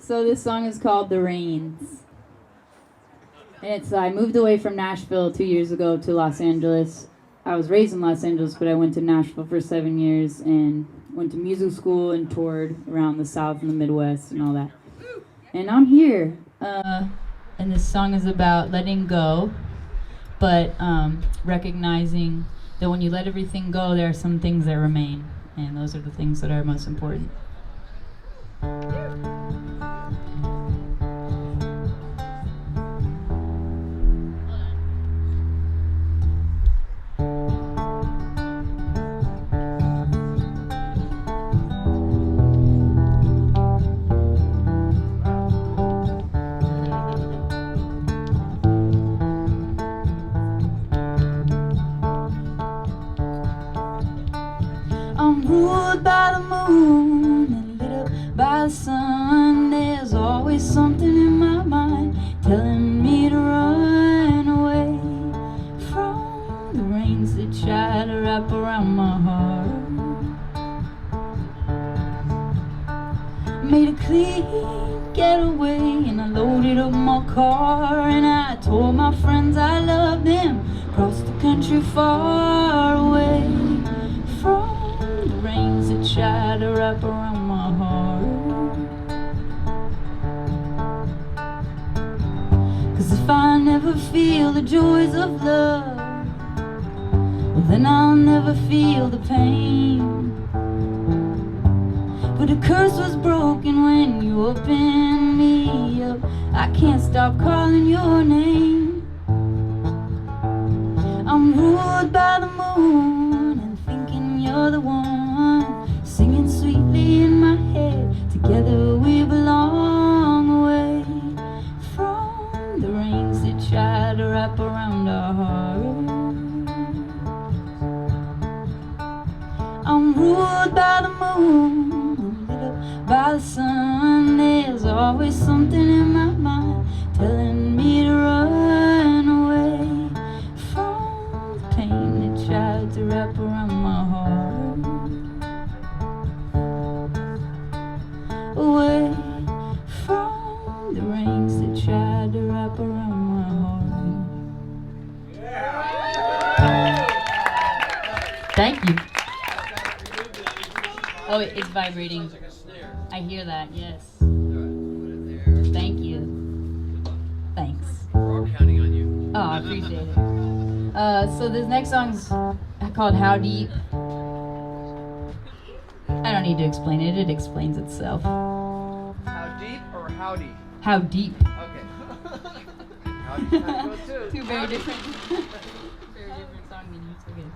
So this song is called The Rains. And it's I moved away from Nashville 2 years ago to Los Angeles. I was raised in Los Angeles, but I went to Nashville for 7 years and went to music school and toured around the South and the Midwest and all that. And I'm here. And this song is about letting go, but recognizing that when you let everything go, there are some things that remain. And those are the things that are most important. I'm ruled by the moon and lit up by the sun. There's always something in my mind telling me to run away from the rains that try to wrap around my heart. Made a clean getaway and I loaded up my car and I told my friends I love them. Crossed the country far away from the rains that try to wrap around my heart. 'Cause if I never feel the joys of love, well then I'll never feel the pain. But the curse was broken when you opened me up. I can't stop calling your name. I'm ruled by the moon and thinking you're the one, singing sweetly in my head. Together we belong, away from the rains that try to wrap around our hearts. I'm ruled by the moon, lit up by the sun. There's always something in my mind telling me to run away from the pain that tried to wrap around my heart. Away from the rains that tried to wrap around my heart. Thank you. Oh, it's vibrating. I hear that, yes. Thank you. Thanks. We're all counting on you. Oh, I appreciate it. So this next song's called How Deep. I don't need to explain it, it explains itself. How deep or howdy? How deep. Okay. Howdy's kind of good too. Two very different, very different song meanings. Okay.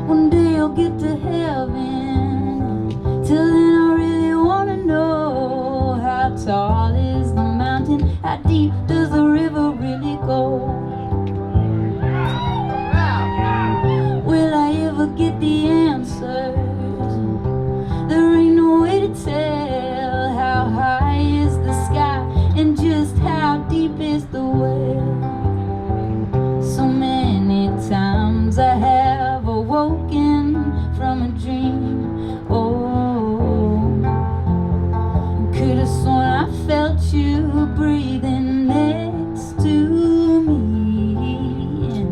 One day I'll get to heaven. Till then I really wanna know, how tall is the mountain? How deep does the river really go? Will I ever get the answers? There ain't no way to tell. How high is the sky and just how deep is the well? So many times I have awoken from a dream. Oh, could have sworn I felt you breathing next to me.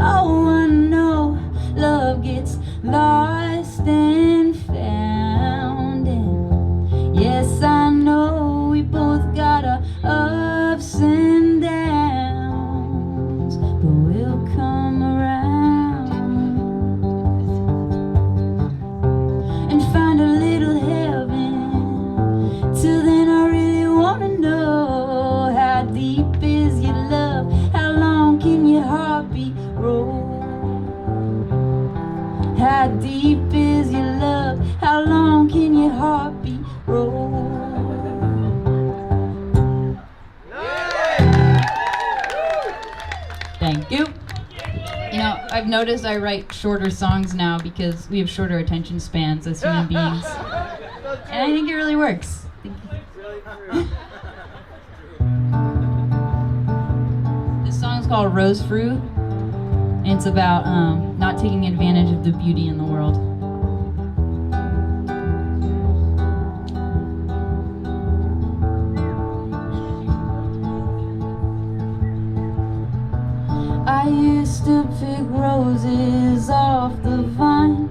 Oh, I know love gets lost and found, and yes, I know we both got our ups and downs, but we'll come around and find a little heaven. Till then I really wanna know, how deep is your love? How long can your heartbeat roll? How deep is your love? How long can your heartbeat roll? Thank you. You know, I've noticed I write shorter songs now because we have shorter attention spans as human beings. And I think it really works. This song's called Rosefruit. And it's about not taking advantage of the beauty in the world. I used to pick roses off the vine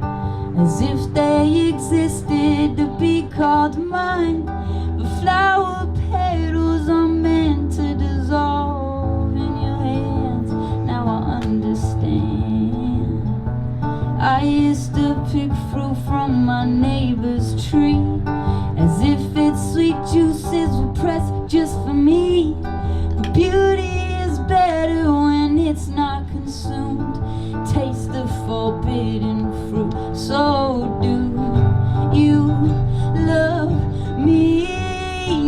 as if they existed to be called mine. But flower petals are meant to dissolve in your hands. Now I understand. I used to pick fruit from my neighbor's tree as if its sweet juices were pressed just for me. But beauty is better when it's not consumed. Taste the forbidden fruit. So do you love me?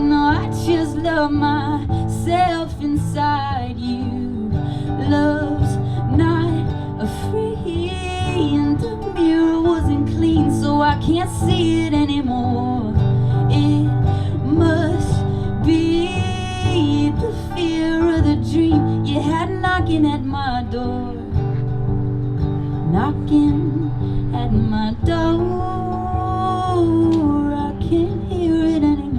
No, I just love myself inside you. Love's not free, and the mirror wasn't clean, so I can't see it anymore. It must be the fear of the dream you had knocking at my door. Knocking at my door, I can't hear it anymore.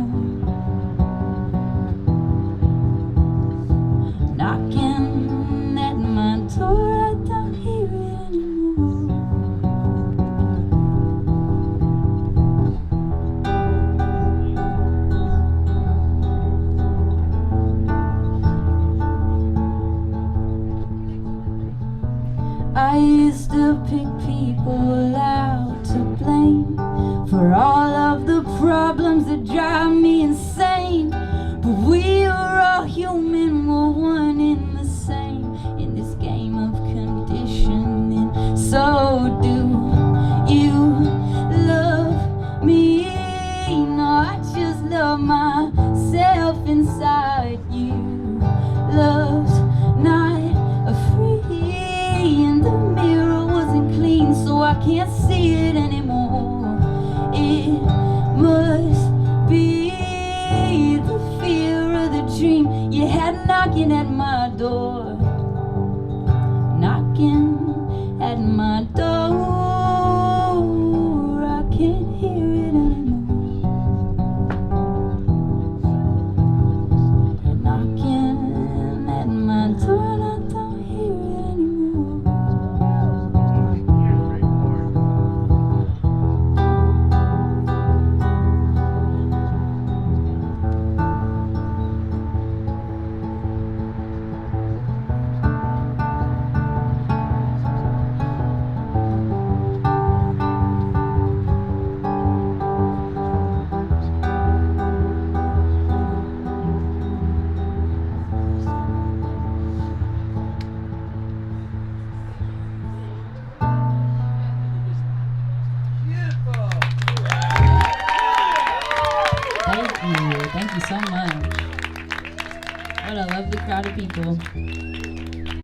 Knocking at my door, I don't hear it anymore. I used to pick people out to blame for all of the problems that drive me insane. But we are all human, we're one and the same in this game of conditioning. So do you love me? No, I just love myself inside you. Love's not free, and the mirror wasn't clean, so I can't see it anymore. It must be the fear of the dream you had knocking at my door. Knocking at my door, I can't hear it anymore. You're knocking at my door, and I don't hear it anymore. Thank you so much. What a lovely crowd of people.